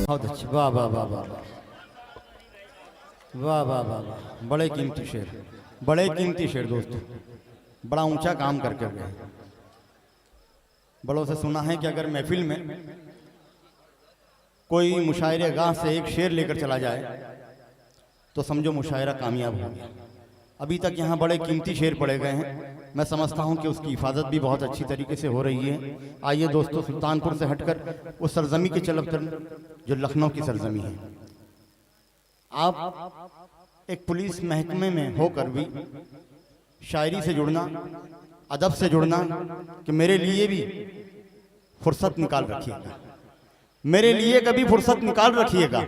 बहुत अच्छे, वाह वाह वाह वाह वाह वाह वाह वाह, बड़े कीमती शेर, बड़े कीमती शेर दोस्तों, बड़ा ऊंचा काम करके गए। बड़ों से सुना है कि अगर महफिल में कोई मुशायरे गाह से एक शेर लेकर चला जाए तो समझो मुशायरा कामयाब हो गया। अभी तक यहाँ बड़े कीमती शेर पड़े गए हैं, मैं समझता हूँ कि उसकी हिफाजत भी बहुत अच्छी तरीके से हो रही है। आइए दोस्तों, सुल्तानपुर से हटकर उस सरजमी की चलब जो लखनऊ की सरजमी है। आप एक पुलिस महकमे में होकर भी शायरी से जुड़ना, अदब से जुड़ना, कि मेरे लिए भी फुर्सत निकाल रखिएगा, मेरे लिए कभी फुर्सत निकाल रखिएगा,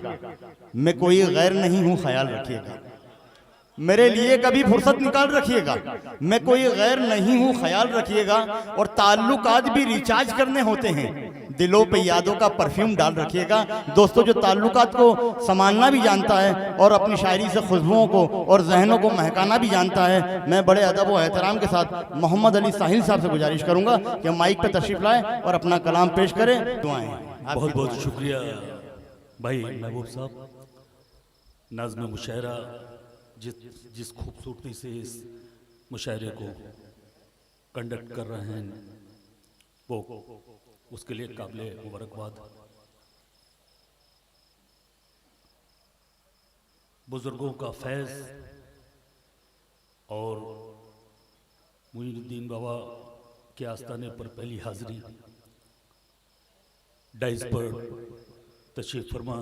मैं कोई गैर नहीं हूँ ख्याल रखिएगा, मेरे लिए कभी फुर्सत निकाल रखिएगा, मैं कोई गैर नहीं हूँ ख्याल रखिएगा। और ताल्लुक आज भी रिचार्ज करने होते हैं, दिलों पे यादों का परफ्यूम डाल रखिएगा। दोस्तों, जो ताल्लुकात को संभालना भी जानता है और अपनी शायरी से खुशबुओं को और जहनों को महकाना भी जानता है, मैं बड़े अदब और एहतराम के साथ मोहम्मद अली साहिल साहब से गुजारिश करूंगा कि माइक पर तशरीफ लाए और अपना कलाम पेश करें। दुआएं। बहुत बहुत शुक्रिया भाई महबूब साहब। नाज़्म मुशायरा जिस खूबसूरती से इस मुशायरे को कंडक्ट कर रहे हैं, वो उसके लिए काबिल मुबारकबाद। बुजुर्गों का फैज़ और मुईनुद्दीन बाबा के आस्थाने पर पहली हाजिरी, डाइस पर तशरीफ फरमा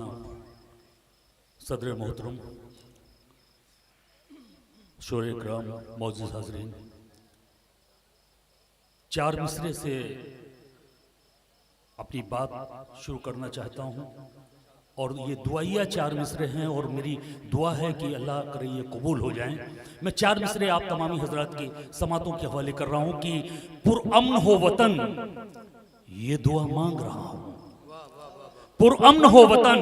सदर मोहतरम शोरे कराम मौजूद हाज़रीन, चार मिसरे से अपनी बात शुरू करना चाहता हूँ और ये दुआइया चार मिसरे हैं और मेरी दुआ है कि अल्लाह करे ये कबूल हो जाएं। मैं चार मिसरे आप तमामी हजरात की समातों के हवाले कर रहा हूँ कि पुरअमन हो वतन ये दुआ मांग रहा हूँ, पुरअमन हो वतन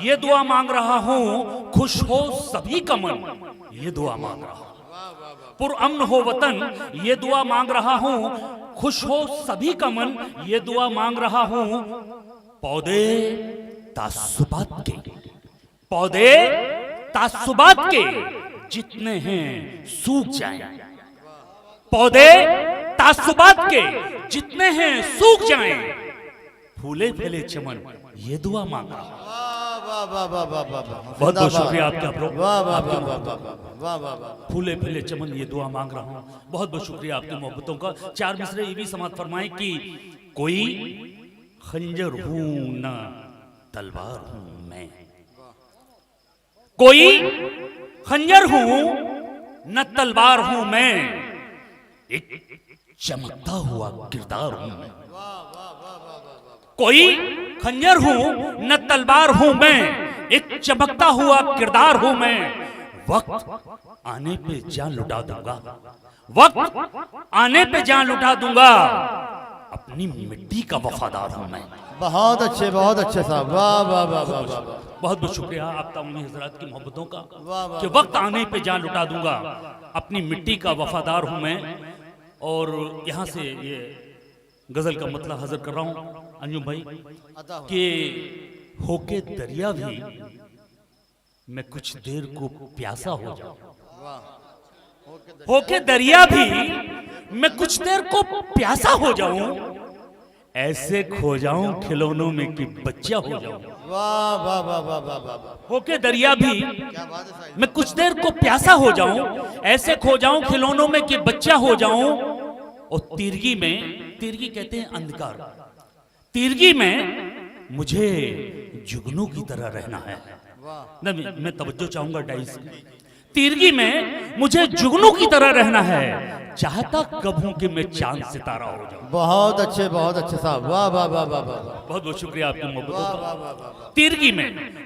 ये दुआ मांग रहा हूँ, खुश हो सभी का मन ये दुआ मांग रहा हूँ। पुरअमन हो वतन ये दुआ मांग रहा हूँ, खुश हो सभी का मन ये दुआ मांग रहा हूँ। पौधे तासुबात के, पौधे तासुबात के जितने हैं सूख जाएं, पौधे तासुबात के जितने हैं सूख जाएं, फूले फैले चमन ये दुआ मांग रहा हूँ। बहुत बहुत शुक्रिया आपका, फूले फूले चमन ये दुआ मांग रहा हूँ। बहुत बहुत शुक्रिया आपकी मोहब्बतों का। चार मिसरे ये भी समात फरमाए कि कोई खंजर हूं ना तलवार हूं मैं, कोई खंजर हूं न तलवार हूं मैं, एक चमकता हुआ किरदार हूं मैं। कोई खंजर हूं न तलवार हूं मैं, एक चमकता हुआ किरदार हूं मैं। वक्त आने पे जान लुटा दूंगा, वक्त आने पे जान लुटा दूंगा, अपनी मिट्टी का वफादार हूं मैं। बहुत अच्छे साहब, वाह वाह वाह वाह वाह। बहुत बहुत शुक्रिया आप तमाम हजरात की मोहब्बतों का कि वक्त आने पे जान लुटा दूंगा, अपनी मिट्टी का वफादार हूं मैं। और यहाँ से ये गजल का मतलब हाजिर कर रहा हूँ अंजुम भाई कि होके दरिया भी मैं कुछ देर को प्यासा हो जाऊं, होके दरिया भी मैं कुछ देर को प्यासा हो जाऊं, ऐसे खो जाऊं खिलौनों में कि बच्चा हो जाऊं। वाह वाह वाह वाह वाह वाह। होके दरिया भी मैं कुछ देर को प्यासा हो जाऊं, ऐसे खो जाऊं खिलौनों में कि बच्चा हो जाऊं। और तीरगी में, तीरगी कहते हैं अंधकार, तीरगी में मुझे जुगनू की तरह रहना है। मैं तवज्जो चाहूंगा डाइस, तीरगी में मुझे जुगनू की तरह रहना है, चाहता कब हूं कि मैं चांद सितारा हो जाऊं। बहुत अच्छे साहब, वाह वाह वाह वाह वाह। बहुत बहुत शुक्रिया आपकी मोहब्बतों का।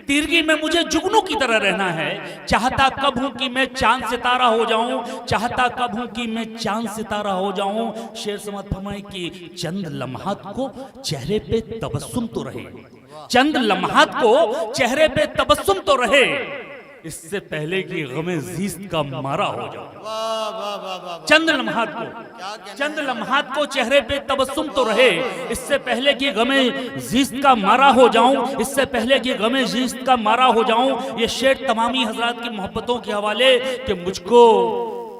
तीरगी में मुझे जुगनू की तरह रहना है, चाहता कब हूं कि मैं चांद सितारा हो जाऊं, चाहता कब हूं कि मैं चांद सितारा हो जाऊं। शेर समात फरमाए कि चंद लम्हात को चेहरे पे तबस्सुम तो रहे, चंद लम्हात को चेहरे पे तबस्सुम तो रहे, इससे पहले कि गमे ज़ीस्त का मारा हो जाऊं। चंद लम्हात को, चंद लम्हात को चेहरे पे तबस्सुम तो रहे, इससे पहले कि गमे जीस्त का मारा हो जाऊं, इससे पहले कि गमे जीस्त का मारा हो जाऊं। ये शेर तमामी हजरात की मोहब्बतों के हवाले कि मुझको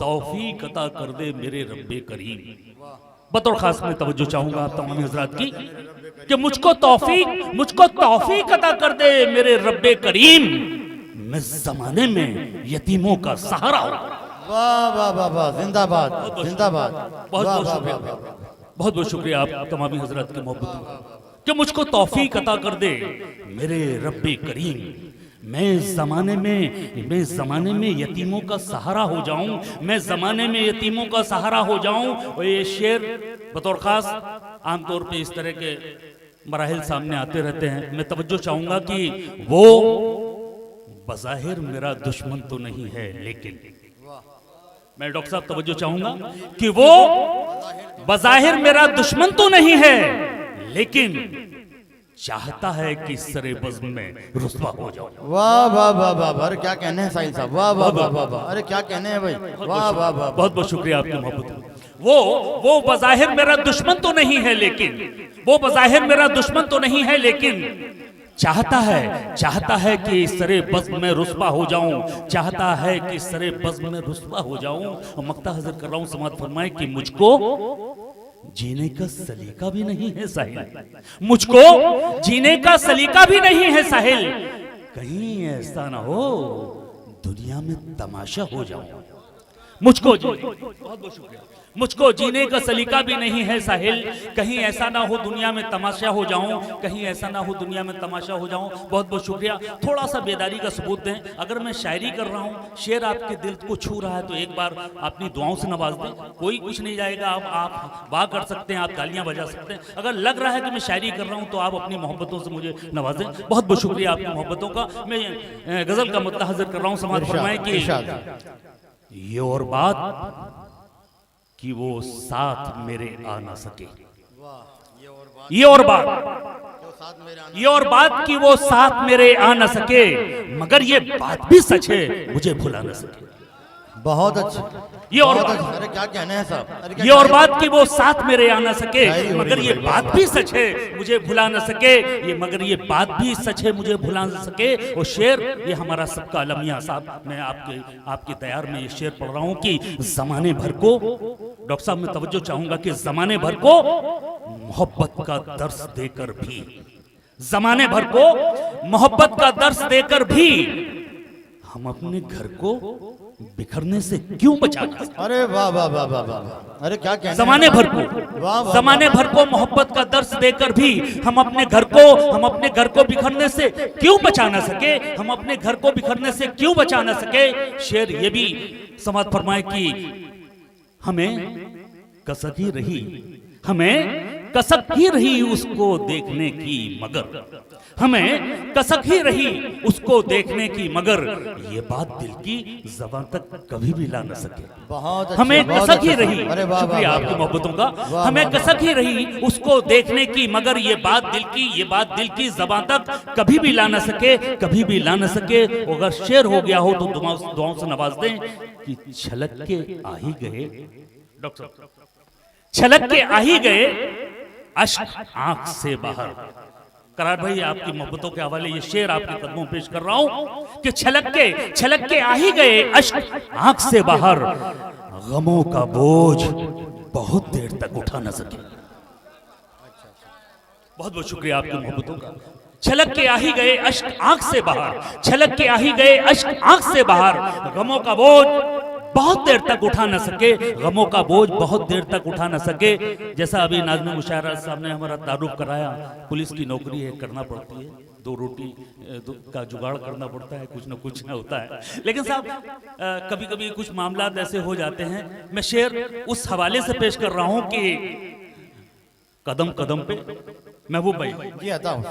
तौफीक अता कर दे मेरे रब्बे करीम। बतौर खास में तवज्जो चाहूंगा आप तमामी हजरात की कि मुझको तौफीक अता कर दे मेरे रब्बे करीम, मैं जमाने में यतीमों का सहारा हूं। वाह वाह वाह वाह, जिंदाबाद जिंदाबाद। बहुत बहुत शुक्रिया, बहुत बहुत शुक्रिया आप तमामी हजरात की मोहब्बत कि मुझको तौफीक अता कर दे मेरे रब्बे करीम, मैं जमाने में यतीमों का सहारा हो जाऊं, मैं जमाने में यतीमों का सहारा हो जाऊं। और ये शेर बतौर खास आमतौर पे इस तरह के मराहिल सामने आते रहते हैं। मैं तवज्जो चाहूंगा कि वो बज़ाहिर मेरा दुश्मन तो नहीं है, लेकिन मैं डॉक्टर साहब तवज्जो चाहूंगा कि वो बज़ाहिर मेरा दुश्मन तो नहीं है, लेकिन चाहता है कि सरे बज़्म में रुस्वा हो जाओ। वाह वाह वाह वाह, अरे क्या कहने हैं साहिल साहब, वाह वाह वाह वाह, अरे क्या कहने हैं भाई, वाह वाह वाह। बहुत बहुत शुक्रिया आपकी मोहब्बत। वो बज़ाहिर मेरा दुश्मन तो नहीं है, लेकिन वो बज़ाहिर मेरा दुश्मन तो नहीं है, लेकिन चाहता है कि सरे बज़्म में रुस्वा हो जाऊं, चाहता है कि सरे बज़्म में रुस्वा हो जाऊं। और मक्ता हाजिर कर रहा हूं, समाअत फरमाए कि मुझको जीने का सलीका भी नहीं है साहिल, मुझको जीने का सलीका भी नहीं है साहिल, कहीं ऐसा ना हो दुनिया में तमाशा हो जाऊं। मुझको जीने का सलीका भी नहीं है साहिल, कहीं ऐसा ना हो दुनिया में तमाशा हो जाऊं, कहीं ऐसा ना हो दुनिया में तमाशा हो जाऊं। बहुत बहुत शुक्रिया। थोड़ा सा बेदारी का सबूत दें। अगर मैं शायरी कर रहा हूं, शेर आपके दिल को छू रहा है, तो एक बार अपनी दुआओं से नवाज दें, कोई कुछ नहीं जाएगा। आप वाह कर सकते हैं, आप तालियां बजा सकते हैं। अगर लग रहा है कि मैं शायरी कर रहा हूं, तो आप अपनी मोहब्बतों से मुझे नवाजें। बहुत बहुत शुक्रिया आपकी मोहब्बतों का। मैं गजल का मुद्दा हाजिर कर रहा हूं, समाअत फरमाएं कि ये और बात कि वो साथ मेरे आ ना सके, ये और बात कि वो साथ मेरे आ ना सके, मगर ये बात भी सच है मुझे भुला ना सके। बहुत अच्छा, ये और बात, अरे क्या कहने हैं साहब, ये और बात कि वो साथ मेरे आ ना सके, मगर ये बात भी सच है मुझे भुला ना सके, ये मगर ये बात भी सच है मुझे भुला ना सके। और शेर ये हमारा सबका अलमिया साहब, मैं आपके तैयार में ये शेर पढ़ रहा हूं कि जमाने भर को, डॉक्टर साहब मैं तवज्जो चाहूंगा कि जमाने भर को मोहब्बत का दर्स देकर भी, जमाने भर को मोहब्बत का दर्स देकर भी हम अपने घर को बिखरने से क्यों बचाना। अरे वाह वाह वाह वाह वाह, अरे क्या कहने, जमाने भर को मोहब्बत का दर्स देकर भी हम अपने घर को बिखरने से क्यों बचा ना सके, हम अपने घर को बिखरने से क्यों बचा ना सके। शेर ये भी समाअत फरमाए कि हमें कसक ही रही उसको देखने की, मगर हमें कसक ही रही उसको देखने की, मगर ये बात दिल की ज़बान तक कभी भी ला न सके। बहुत हमें कसक ही रही, शुक्रिया आपकी मोहब्बतों का, हमें कसक ही रही उसको देखने की, मगर ये बात दिल की ज़बान तक कभी भी ला न सके, कभी भी ला न सके। अगर शेर हो गया हो तो दुआओं से नवाज दें कि छलक के आ ही गए, डॉक्टर छलक के आ ही गए अश्क आंख से बाहर। करार भाई आपकी मोहब्बतों के हवाले ये शेर आपके कदमों में पेश कर रहा हूं कि छलक के आ ही गए अश्क आंख से बाहर, गमों का बोझ बहुत देर तक उठा न सके। बहुत बहुत शुक्रिया आपकी मोहब्बतों का। छलक के आ ही गए अश्क आंख से बाहर, छलक के आ ही गए अश्क आंख से बाहर, गमों का बोझ बहुत देर तक उठा न सके, गमों का बोझ बहुत देर तक उठा न सके। जैसा अभी नाज़िम मुशायरा साहब ने हमारा तारुफ कराया, पुलिस की नौकरी है, करना पड़ती है, दो रोटी का जुगाड़ करना पड़ता है, कुछ न कुछ न होता है। लेकिन साहब कभी कभी कुछ मामला ऐसे हो जाते हैं। मैं शेर उस हवाले से पेश कर रहा हूं कि कदम कदम पे, महबूब भाई जी आता हूं,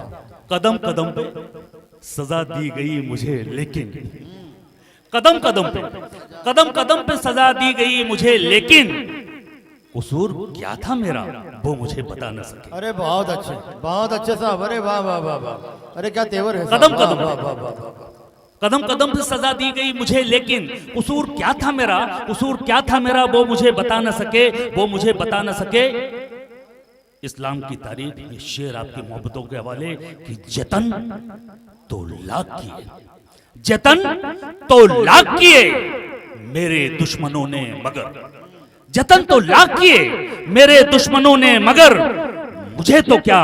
कदम कदम पे सजा दी गई मुझे, लेकिन कदम कदम पे सजा दी गई मुझे, लेकिन कसूर क्या था मेरा वो मुझे बता न सके। अरे बहुत अच्छे साहब, अरे वाह वाह वाह वाह, अरे क्या तेवर है। कदम कदम कदम कदम पे सजा दी गई मुझे, लेकिन कसूर क्या था मेरा, कसूर क्या था मेरा, वो मुझे बता न सके, वो मुझे बता न सके। इस्लाम की तारीफ, ये शेर आपकी मोहब्बतों के हवाले कि जतन तो लाख किए, जतन तो लाख किए मेरे दुश्मनों ने मगर, जतन तो लाख किए मेरे दुश्मनों ने मगर, मुझे तो क्या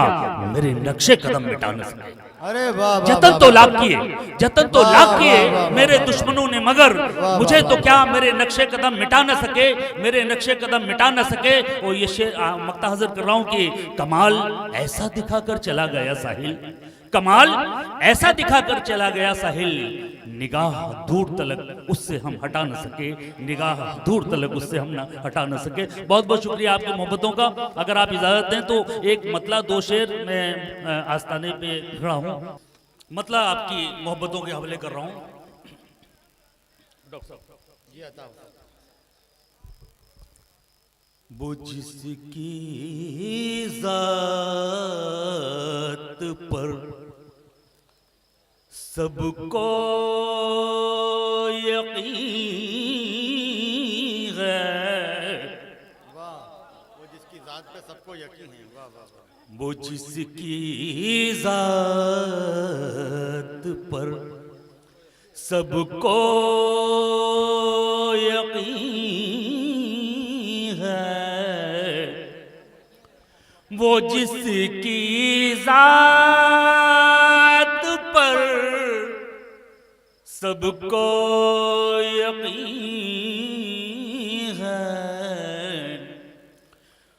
मेरे नक्शे कदम मिटा न सके। अरे वाह, जतन तो लाख किए, जतन तो लाख किए मेरे दुश्मनों ने मगर, मुझे तो क्या मेरे नक्शे कदम मिटा न सके, मेरे नक्शे कदम मिटा न सके। और ये शेर मक्ता हाजिर कर रहा हूं कि कमाल ऐसा दिखाकर चला गया साहिल, कमाल ऐसा दिखाकर चला गया साहिल, निगाह दूर तलक उससे हम हटा न सके, निगाह दूर तलक उससे हम न हटा न सके। बहुत बहुत शुक्रिया आपकी मोहब्बतों का। अगर आप इजाजत दें तो एक मतला दो शेर मैं आस्ताने पे खड़ा हूं, मतला आपकी मोहब्बतों के हवाले कर रहा हूं। वो जिसकी जात पर सबको यकीन है, वो जिसकी जात पे सबको यकीन है, वाह वाह वाह। वो जिसकी जात पर सबको यकीन है, वो जिसकी जात पर सबको यकीन है,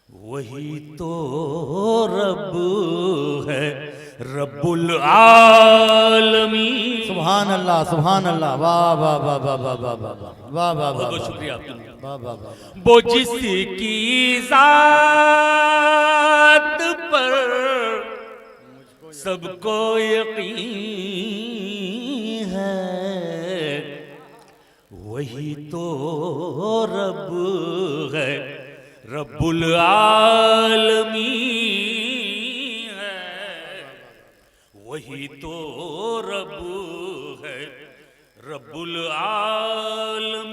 वही तो रब है, रब्बुल आलमीन। सुभान अल्लाह, सुभान अल्लाह, वाह वाह वाह वाह वाह वाह वाह वाह वाह। बहुत शुक्रिया आपका। वाह वाह वाह। वो जिसकी जात पर सबको यकीन है, वही तो रब है, रब्बुल आलमीन है, वही तो रब है, रब्बुल आलमीन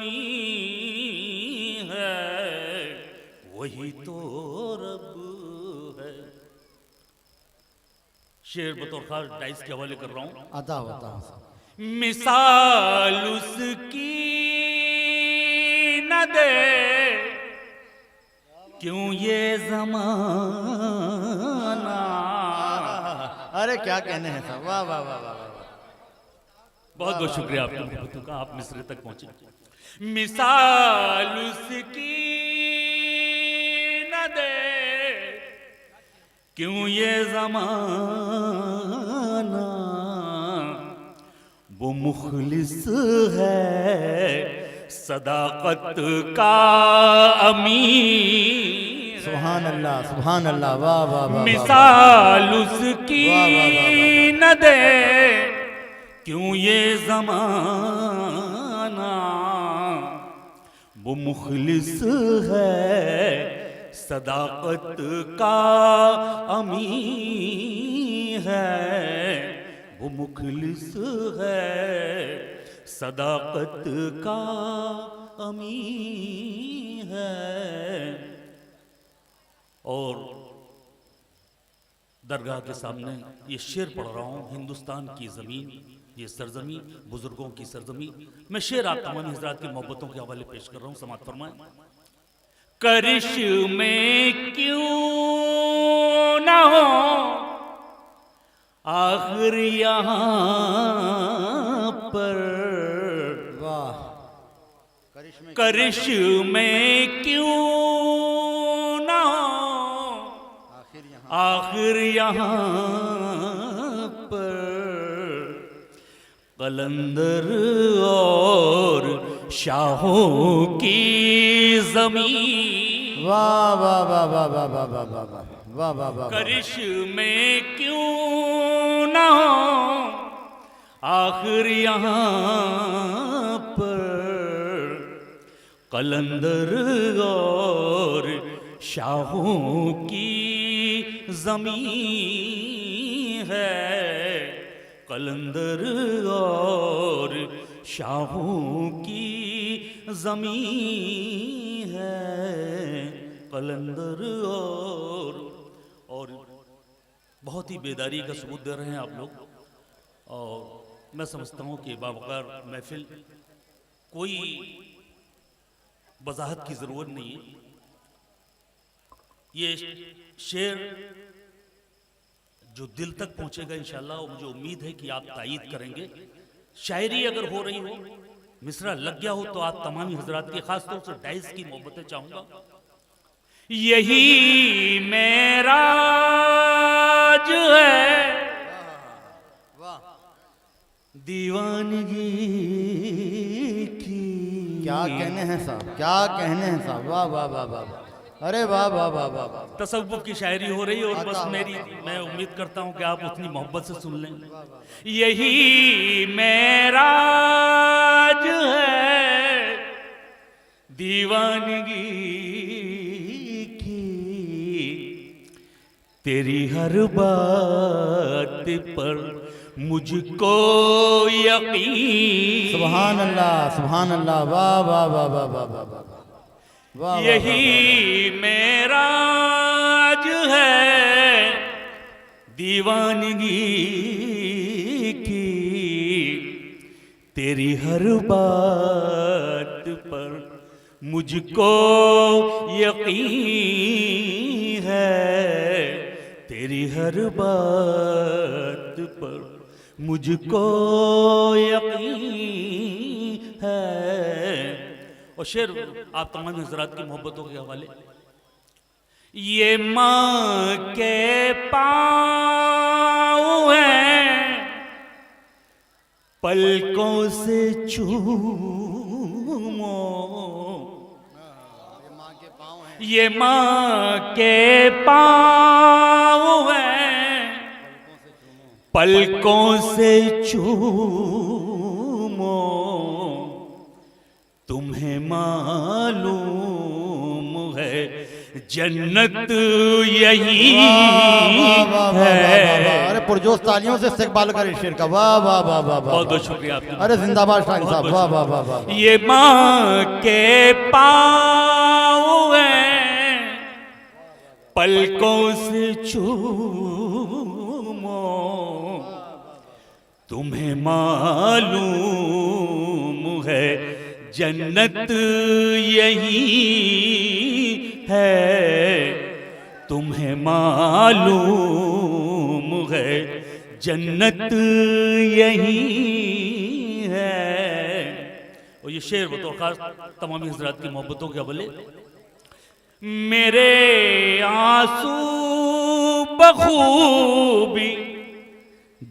है, वही तो रब है। शेर बतौर खास डाइस के हवाले कर रहा हूं। आता होता मिसाल उसकी न दे क्यों ये जमाना। अरे क्या कहने हैं सब, वाह वाह वाह वाह वाह। बहुत बहुत शुक्रिया आपका मोहब्बतों का, आप मिस्र तक पहुंचे। मिसाल उसकी न दे क्यों ये जमाना, वो मुखलिस है सदाकत का अमीर। सुभान अल्लाह, सुभान अल्लाह, वाह वाह वाह। मिसाल उसकी न दे क्यों ये जमाना, वो मुखलिस है सदाकत का अमीर है, वो मुखलिस है सदाकत का अमीर है। और दरगाह के सामने ये शेर पढ़ रहा हूँ, हिंदुस्तान की ज़मीन ये सरजमी, बुजुर्गों की सरजमी। मैं शेर आप तमाम हज़रात की मोहब्बतों के हवाले पेश कर रहा हूँ, समात फरमाएं। करिश में क्यों न हो आखिर यहाँ पर, वाह। करिश में क्यों न हो आखिर यहाँ पर, कलंदर और शाहों की जमीन। वाह वाह वाह वाह वाह वाह वाह वाह वाह वाह वाह। करिश में क्यों न हो आखिर यहाँ पर, कलंदर और शाहों की जमीन है, कलंदर और शाहों की ज़मीं है, कलंदर और बहुत ही बेदारी का सबूत दे रहे हैं आप लोग। और मैं समझता हूँ कि बावकार महफिल, कोई वजाहत की ज़रूरत नहीं है। ये शेर जो दिल तक पहुंचेगा इंशाल्लाह, और मुझे उम्मीद है कि आप तायीद करेंगे। शायरी अगर हो रही हो, मिसरा लग गया हो, तो आप तमामी हजरात की, खासतौर से डाइस की मोहब्बतें चाहूंगा। यही मेरा जो है दीवानगी की। क्या कहने हैं साहब, क्या कहने हैं साहब, वाह वाह वाह वाह वाह, अरे वाह वाह वाह वाह वाह। तसव्वुफ की शायरी हो रही है, और बस मैं उम्मीद करता हूं कि आप उतनी मोहब्बत से सुन लें। यही मेरा जो है दीवानगी की, तेरी हर बात पर मुझको यकीन। सुभान अल्लाह, वाह वाह वाह वाह वाह वाह वाह वाह। यही मेरा जो है दीवानगी की, तेरी हर बात पर मुझको यकीन है, तेरी हर बात पर मुझको यकीन है। और शेर आप तमाम हजरात की मोहब्बतों के हवाले। ये माँ के पाँव हैं, पलकों से चूमो। ये माँ के पाँव हैं, पलकों से चूमो। तुम्हें मालूम है जन्नत यही है। अरे पुरजोश तालियों से इस्तकबाल करें शेर का, वाह वाह वाह वाह। बहुत बहुत शुक्रिया आपका। अरे जिंदाबाद शाहीन साहब, वाह वाह वाह वाह। ये माँ के पाँव हैं, पलकों से चूमो। तुम्हें मालूम है जन्नत यही है, तुम्हें मालूम है जन्नत यही है। और ये शेर बतौर खास तमामी हजरात की मोहब्बतों के हवाले। मेरे आंसू बखूबी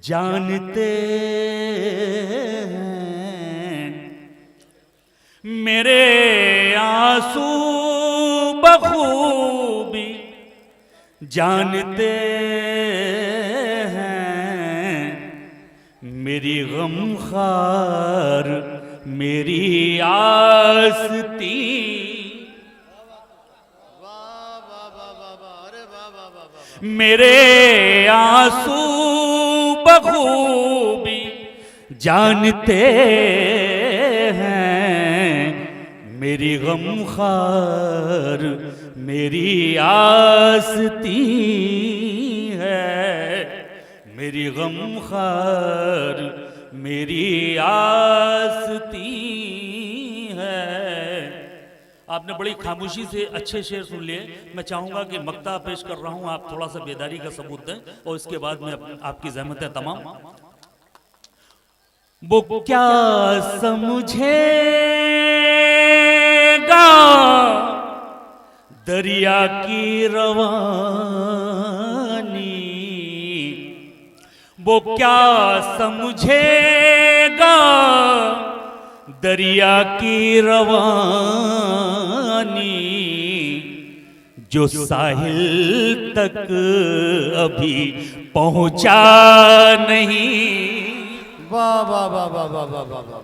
जानते हैं, मेरे आंसू बखूबी जानते हैं, मेरी गमखार मेरी आस्ती। मेरे आंसू बखूबी जानते हैं, मेरी गमखार मेरी आस्ती है, मेरी गमखार मेरी आस्ती है। आपने बड़ी खामोशी से अच्छे शेर सुन लिए। मैं चाहूंगा कि मक्ता पेश कर रहा हूं, आप थोड़ा सा बेदारी का सबूत दें, और इसके बाद में आपकी ज़हमतें तमाम। वो क्या समझेगा दरिया की रवानी, वो क्या समझेगा दरिया की रवानी, जो साहिल तक अभी पहुंचा नहीं। वाह वाह वाह वाह वाह वाह वाह वाह।